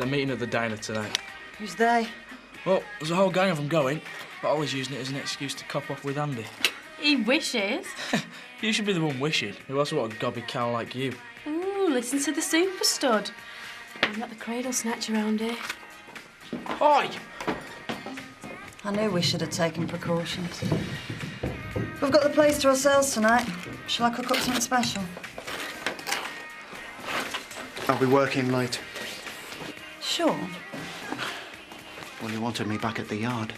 meeting at the diner tonight. Who's they? Well, there's a whole gang of them going, but always using it as an excuse to cop off with Andy. He wishes. You should be the one wishing. Who else would want a gobby cow like you? Ooh, listen to the super stud. I'm not the cradle snatcher around here. Oi! I knew we should have taken precautions. We've got the place to ourselves tonight. Shall I cook up something special? I'll be working late. Sure. Well, you wanted me back at the yard.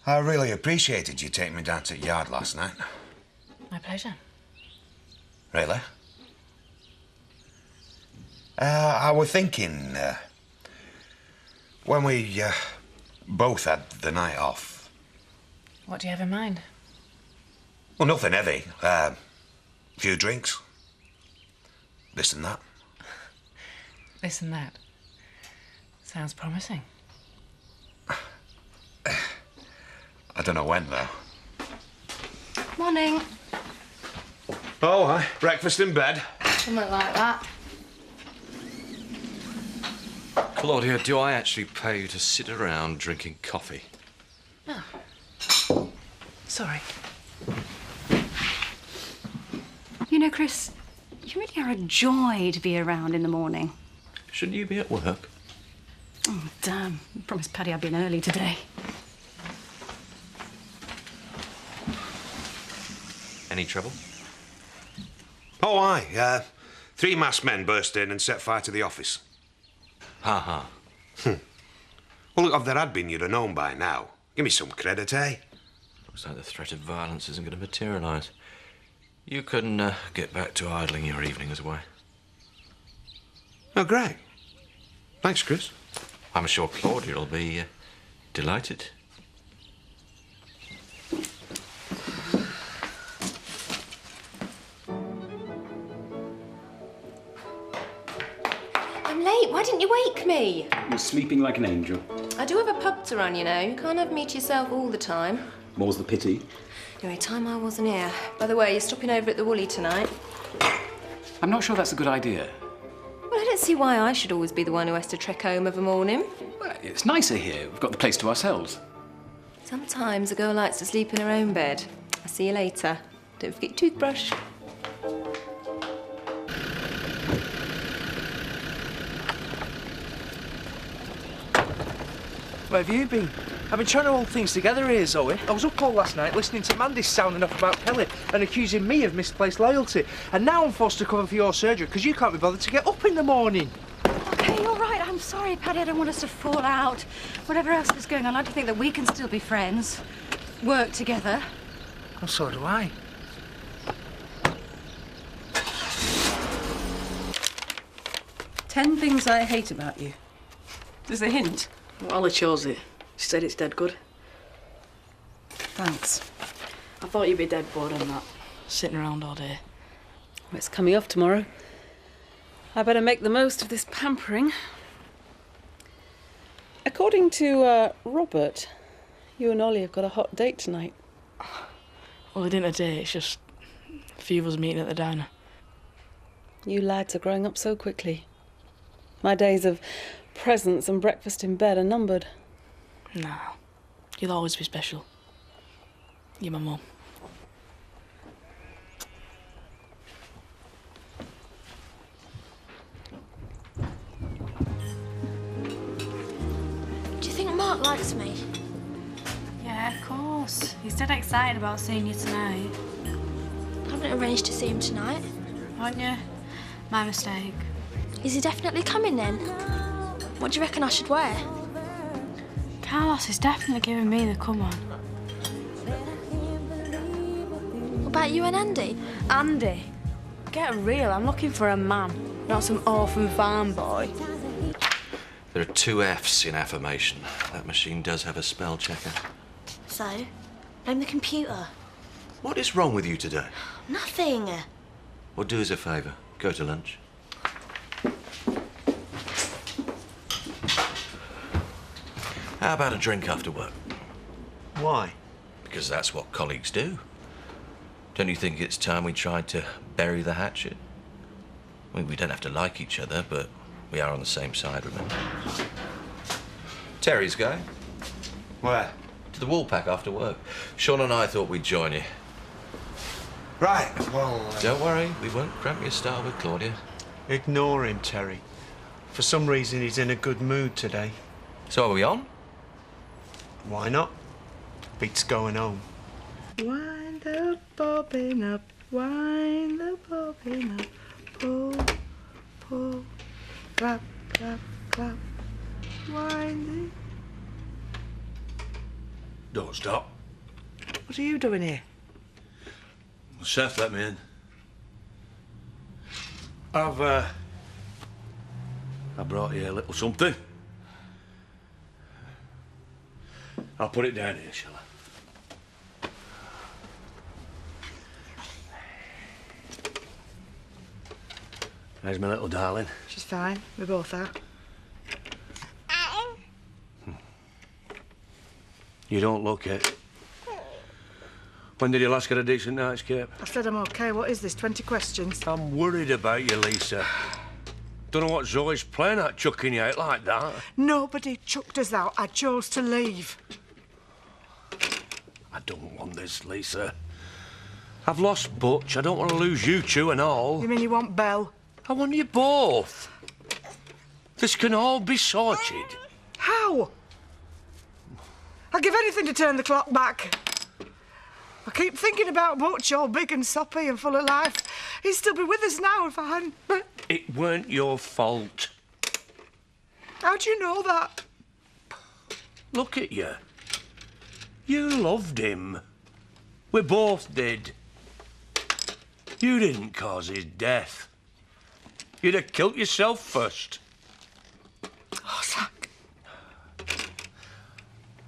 I really appreciated you taking me down to the yard last night. My pleasure. Really? I was thinking, when we both had the night off. What do you have in mind? Well, nothing heavy. A few drinks. This and that. This and that. Sounds promising. I don't know when, though. Morning. Oh, hi. Breakfast in bed. Something like that. Claudia, do I actually pay you to sit around drinking coffee? Oh. Sorry. You know, Chris, you really are a joy to be around in the morning. Shouldn't you be at work? Oh, damn. I promised Paddy I'd been early today. Any trouble? Oh, aye. 3 masked men burst in and set fire to the office. Ha ha. Well, look, if there had been, you'd have known by now. Give me some credit, eh? Looks like the threat of violence isn't going to materialise. You can get back to idling your evenings away. Oh, great. Thanks, Chris. I'm sure Claudia will be delighted. I'm late. Why didn't you wake me? You're sleeping like an angel. I do have a pub to run, you know. You can't have me to yourself all the time. More's the pity. Anyway, time I wasn't here. By the way, you're stopping over at the Woolly tonight. I'm not sure that's a good idea. Well, I don't see why I should always be the one who has to trek home of a morning. Well, it's nicer here. We've got the place to ourselves. Sometimes a girl likes to sleep in her own bed. I'll see you later. Don't forget your toothbrush. Where have you been? I've been trying to hold things together here, Zoe. I was up all last night listening to Mandy sounding off about Kelly and accusing me of misplaced loyalty. And now I'm forced to cover for your surgery because you can't be bothered to get up in the morning. OK, you're right. I'm sorry, Paddy. I don't want us to fall out. Whatever else is going on, I like to think that we can still be friends. Work together. Well, so do I. "10 things I hate about you." There's a hint. Well, Ollie chose it. She said it's dead good. Thanks. I thought you'd be dead bored on that. Sitting around all day. Well, it's coming off tomorrow. I better make the most of this pampering. According to Robert, you and Ollie have got a hot date tonight. Well, it isn't a date, it's just a few of us meeting at the diner. You lads are growing up so quickly. My days of presents and breakfast in bed are numbered. No, you'll always be special. You're my mum. Do you think Mark likes me? Yeah, of course. He's dead excited about seeing you tonight. I haven't arranged to see him tonight. Aren't you? My mistake. Is he definitely coming then? What do you reckon I should wear? Carlos is definitely giving me the come on. What about you and Andy? Andy, get real. I'm looking for a man, not some orphan farm boy. There are 2 F's in affirmation. That machine does have a spell checker. So, blame the computer. What is wrong with you today? Nothing. Well, do us a favour. Go to lunch. How about a drink after work? Why? Because that's what colleagues do. Don't you think it's time we tried to bury the hatchet? We don't have to like each other, but we are on the same side, remember? Terry's going. Where? To the Woolpack after work. Sean and I thought we'd join you. Right, well... Don't worry, we won't cramp your style with Claudia. Ignore him, Terry. For some reason, he's in a good mood today. So are we on? Why not? Beats going home. Wind the bobbin up, wind the bobbin up, pull, pull, clap, clap, clap, wind it. Don't stop. What are you doing here? Seth let me in. I brought you a little something. I'll put it down here, shall I? There's my little darling. She's fine. We both are. You don't look it. When did you last get a decent night's sleep? I said I'm okay. What is this, 20 questions? I'm worried about you, Lisa. Don't know what Zoe's playing at, chucking you out like that. Nobody chucked us out. I chose to leave. I don't want this, Lisa. I've lost Butch. I don't want to lose you two and all. You mean you want Belle? I want you both. This can all be sorted. How? I'd give anything to turn the clock back. I keep thinking about Butch, all big and soppy and full of life. He'd still be with us now if I hadn't. It weren't your fault. How do you know that? Look at you. You loved him. We both did. You didn't cause his death. You'd have killed yourself first. Oh, Zach.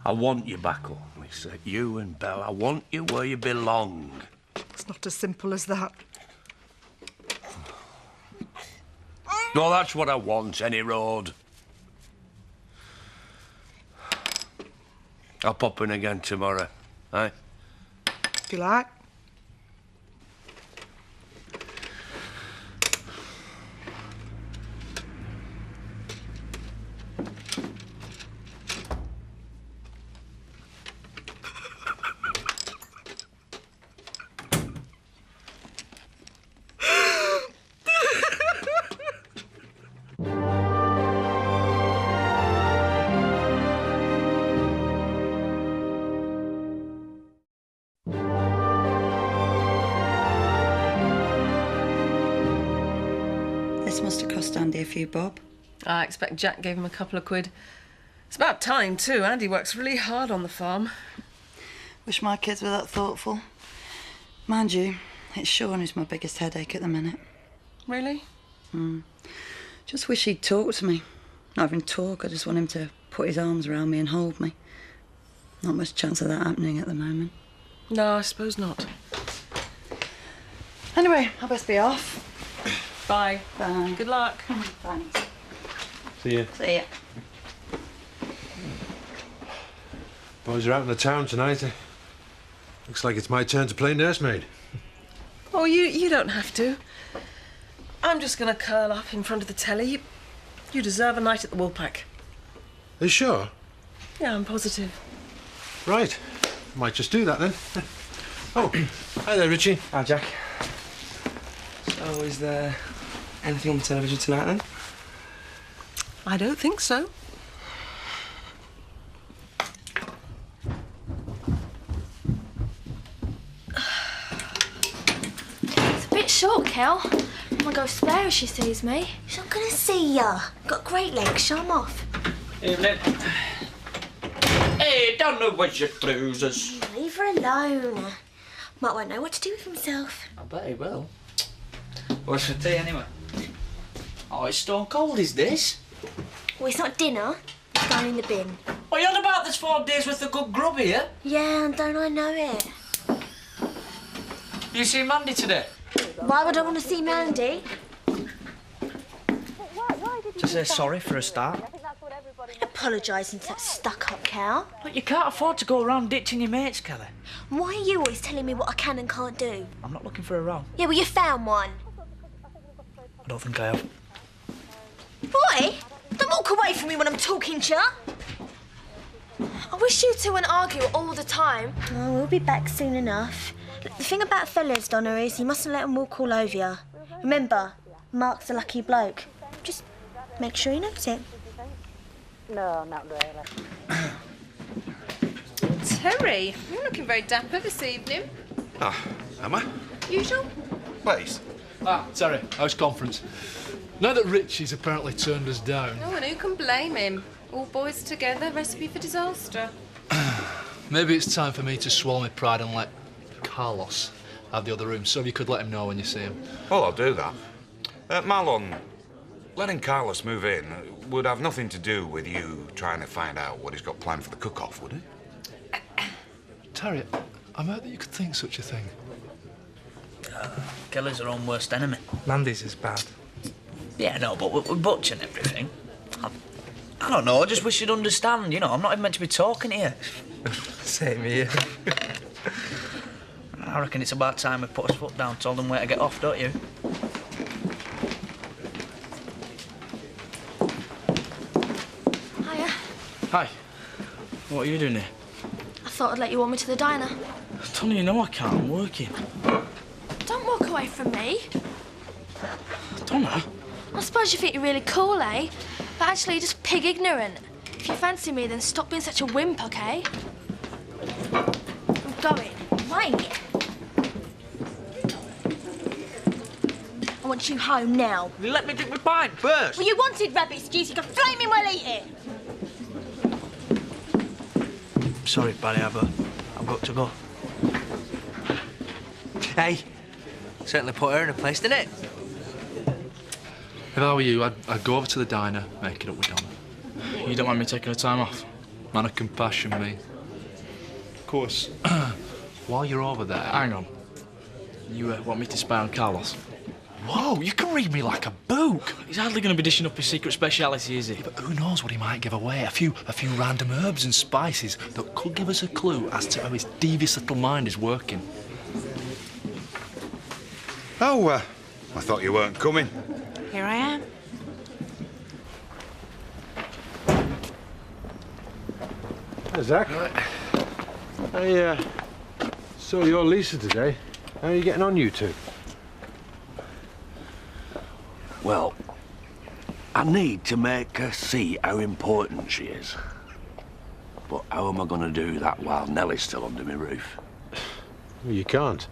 I want you back home, Lisa. You and Belle. I want you where you belong. It's not as simple as that. No, that's what I want, any road. I'll pop in again tomorrow, eh? If you like. This must have cost Andy a few bob. I expect Jack gave him a couple of quid. It's about time, too. Andy works really hard on the farm. Wish my kids were that thoughtful. Mind you, it's Sean who's my biggest headache at the minute. Really? Just wish he'd talk to me. Not even talk, I just want him to put his arms around me and hold me. Not much chance of that happening at the moment. No, I suppose not. Anyway, I best be off. Bye. Bye. Good luck. Thanks. See ya. See ya. Boys are out in the town tonight. Looks like it's my turn to play nursemaid. Oh, you don't have to. I'm just going to curl up in front of the telly. You deserve a night at the Woolpack. Are you sure? Yeah, I'm positive. Right. Might just do that then. Oh, hi there, Richie. Hi, Jack. So, is there anything on the television tonight, then? I don't think so. It's a bit short, Kel. I'm gonna go spare if she sees me. She's not gonna see ya. Got great legs, show 'em off. Evening. Hey, don't know where's your trousers. Leave her alone. Might won't know what to do with himself. I bet he will. What's for tea, anyway? Oh, it's stone cold, is this? Well, it's not dinner. It's going in the bin. Oh, you on about there's 4 days worth of good grub here? Yeah, and don't I know it? You see Mandy today? Why would I want to see Mandy? To say sorry for a start. Apologising to that stuck-up cow. But you can't afford to go around ditching your mates, Kelly. Why are you always telling me what I can and can't do? I'm not looking for a row. Yeah, well, you found one. I don't think I have. Boy, don't walk away from me when I'm talking to you. I wish you two wouldn't argue all the time. Oh, we'll be back soon enough. The thing about fellas, Donna, is you mustn't let them walk all over you. Remember, Mark's a lucky bloke. Just make sure he knows it. No, not really. Terry, you're looking very dapper this evening. Ah, am I? Usual? Please. Ah, Terry, house conference. Now that Richie's apparently turned us down... Oh, and who can blame him? All boys together, recipe for disaster. Maybe it's time for me to swallow my pride and let Carlos have the other room, so if you could let him know when you see him. Well, I'll do that. Marlon, letting Carlos move in would have nothing to do with you trying to find out what he's got planned for the cook-off, would it? Terry, I'm hurt that you could think such a thing. Kelly's her own worst enemy. Mandy's is bad. Yeah, no, but we're Butch and everything. I don't know, I just wish you'd understand, you know, I'm not even meant to be talking to you. Same here. I reckon it's about time we put his foot down, told him where to get off, don't you? Hiya. Hi. What are you doing here? I thought I'd let you on me to the diner. Tony, you know I can't, I'm working. Don't walk away from me. Donna? I suppose you think you're really cool, eh? But actually, you're just pig ignorant. If you fancy me, then stop being such a wimp, OK? I'm going. Right. I want you home now. Let me drink my pint first. Well, you wanted rabbit stews, you can flaming well eat it. Sorry, Paddy, I've got to go. Hey, certainly put her in a place, didn't it? If I were you, I'd go over to the diner, make it up with Donna. You don't mind me taking the time off? Man of compassion, me. Of course. While you're over there... Hang on. You want me to spy on Carlos? Whoa, you can read me like a book. He's hardly going to be dishing up his secret speciality, is he? Yeah, but who knows what he might give away? A few random herbs and spices that could give us a clue as to how his devious little mind is working. Oh, I thought you weren't coming. Here I am. Hi, Zach. I saw your Lisa today. How are you getting on, you two? Well, I need to make her see how important she is. But how am I going to do that while Nellie's still under my roof? Well, you can't.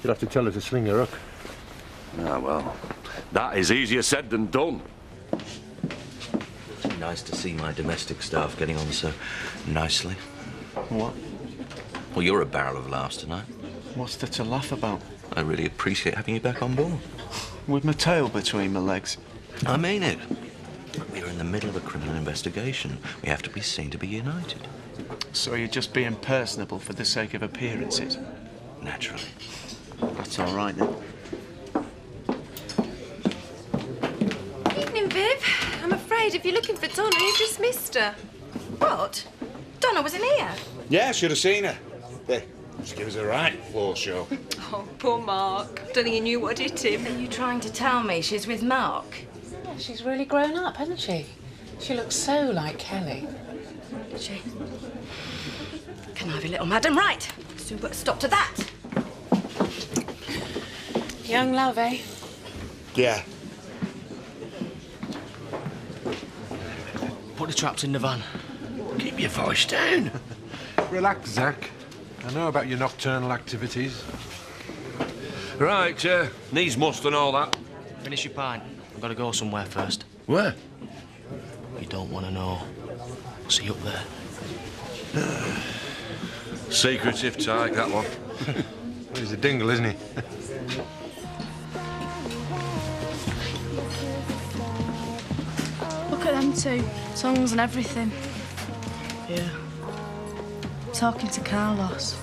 You'll have to tell her to sling her hook. Ah, well, that is easier said than done. It's nice to see my domestic staff getting on so nicely. What? Well, you're a barrel of laughs tonight. What's there to laugh about? I really appreciate having you back on board. With my tail between my legs. I mean it. We're in the middle of a criminal investigation. We have to be seen to be united. So you're just being personable for the sake of appearances? Naturally. That's all right, then. Evening, Viv. I'm afraid if you're looking for Donna, you've just missed her. What? Donna wasn't here. Yeah, should have seen her. Hey, just give us a right floor show. Oh, poor Mark. Don't think he knew what hit him. Are you trying to tell me she's with Mark? Yeah, she's really grown up, hasn't she? She looks so like Kelly. She? Conniving little madam, right. Soon put a stop to that. Young love, eh? Yeah. Put the traps in the van. Keep your voice down. Relax, Zach. I know about your nocturnal activities. Right, needs must and all that. Finish your pint. I've got to go somewhere first. Where? You don't want to know. See you up there. Secretive tyke, that one. He's a dingle, isn't he? Look at them two. Songs and everything. Yeah. Talking to Carlos.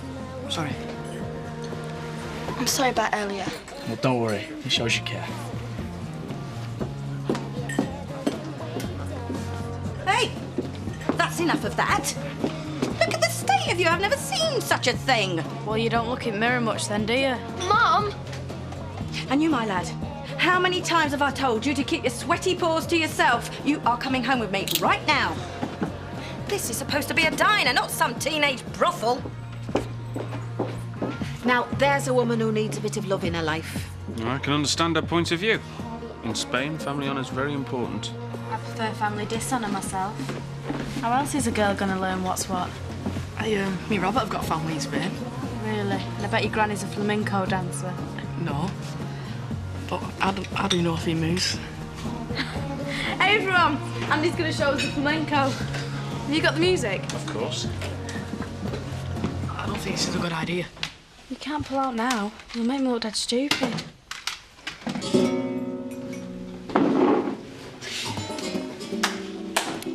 Sorry. I'm sorry about earlier. Well, don't worry. It shows you care. Hey! That's enough of that. Look at the state of you. I've never seen such a thing. Well, you don't look in mirror much then, do you? Mum! And you, my lad, How many times have I told you to keep your sweaty paws to yourself? You are coming home with me right now. This is supposed to be a diner, not some teenage brothel. Now, there's a woman who needs a bit of love in her life. I can understand her point of view. In Spain, family honour's very important. I prefer family dishonour myself. How else is a girl going to learn what's what? Me Robert have got family in Spain. Really? And I bet your granny's a flamenco dancer. No. But I do know a few moves. Hey everyone! Andy's going to show us the flamenco. Have you got the music? Of course. I don't think this is a good idea. You can't pull out now. You'll make me look dead stupid.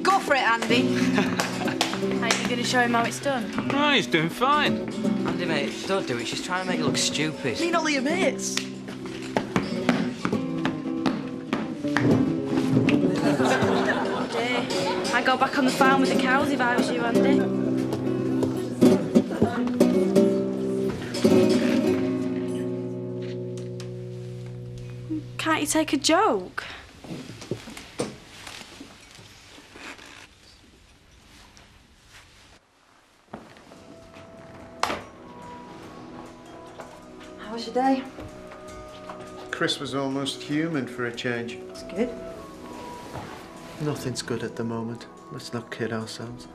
Go for it, Andy. Are you going to show him how it's done? No, he's doing fine. Andy, mate, don't do it. She's trying to make you look stupid. Mean all your mates. I'd go back on the farm with the cows if I was you, Andy. Can't you take a joke? How was your day? Chris was almost human for a change. It's good. Nothing's good at the moment. Let's not kid ourselves.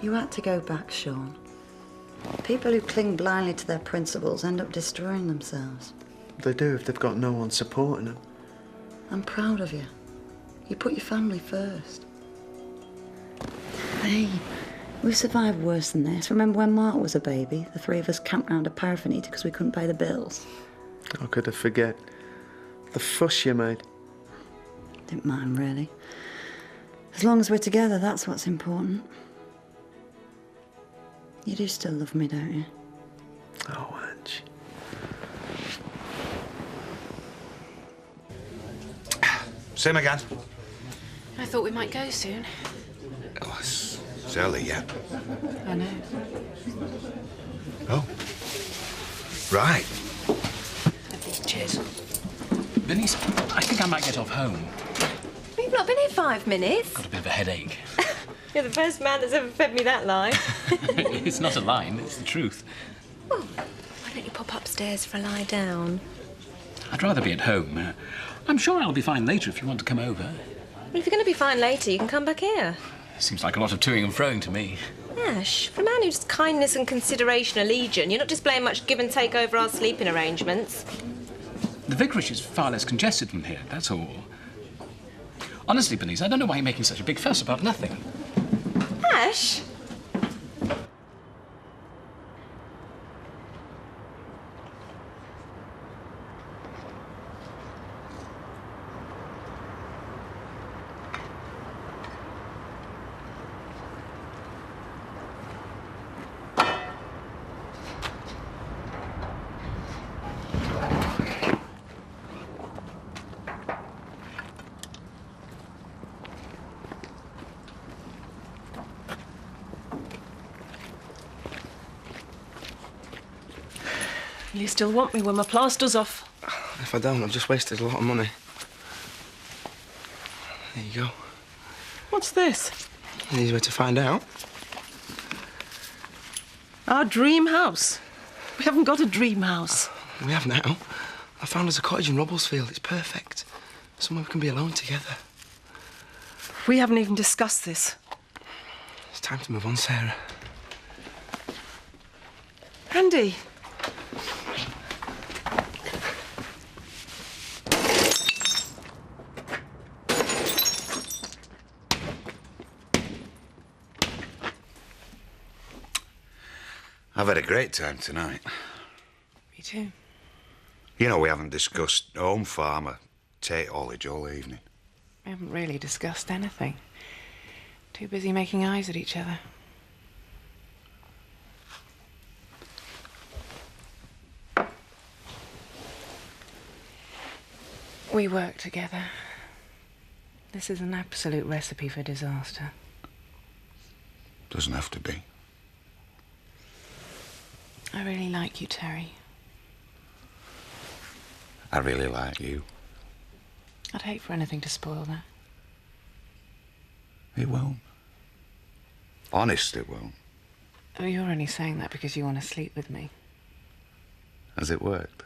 You had to go back, Sean. People who cling blindly to their principles end up destroying themselves. They do if they've got no one supporting them. I'm proud of you. You put your family first. Hey, we've survived worse than this. Remember when Mark was a baby? The three of us camped round a paraffin eater because we couldn't pay the bills. How could I forget? The fuss you made. Didn't mind, really. As long as we're together, that's what's important. You do still love me, don't you? Oh, Ange. Same again. I thought we might go soon. Oh, it's early yet. I know. Oh. Right. Cheers. Denise, I think I might get off home. We've not been here 5 minutes. Got a bit of a headache. You're the first man that's ever fed me that line. It's not a line, it's the truth. Well, why don't you pop upstairs for a lie down? I'd rather be at home. I'm sure I'll be fine later if you want to come over. Well, if you're going to be fine later, you can come back here. Seems like a lot of toing and froing to me. Ash, for a man whose kindness and consideration are legion, you're not displaying much give and take over our sleeping arrangements. The vicarage is far less congested from here, that's all. Honestly, Bernice, I don't know why you're making such a big fuss about nothing. Ash? You still want me when my plaster's off? If I don't, I've just wasted a lot of money. There you go. What's this? An easy way to find out. Our dream house. We haven't got a dream house. We have now. I found us a cottage in Robblesfield. It's perfect. Somewhere we can be alone together. We haven't even discussed this. It's time to move on, Sarah. Andy. I've had a great time tonight. Me too. You know, we haven't discussed home farm or Tate haulage all evening. We haven't really discussed anything. Too busy making eyes at each other. We work together. This is an absolute recipe for disaster. Doesn't have to be. I really like you, Terry. I really like you. I'd hate for anything to spoil that. It won't. Honest, it won't. Oh, you're only saying that because you want to sleep with me. Has it worked?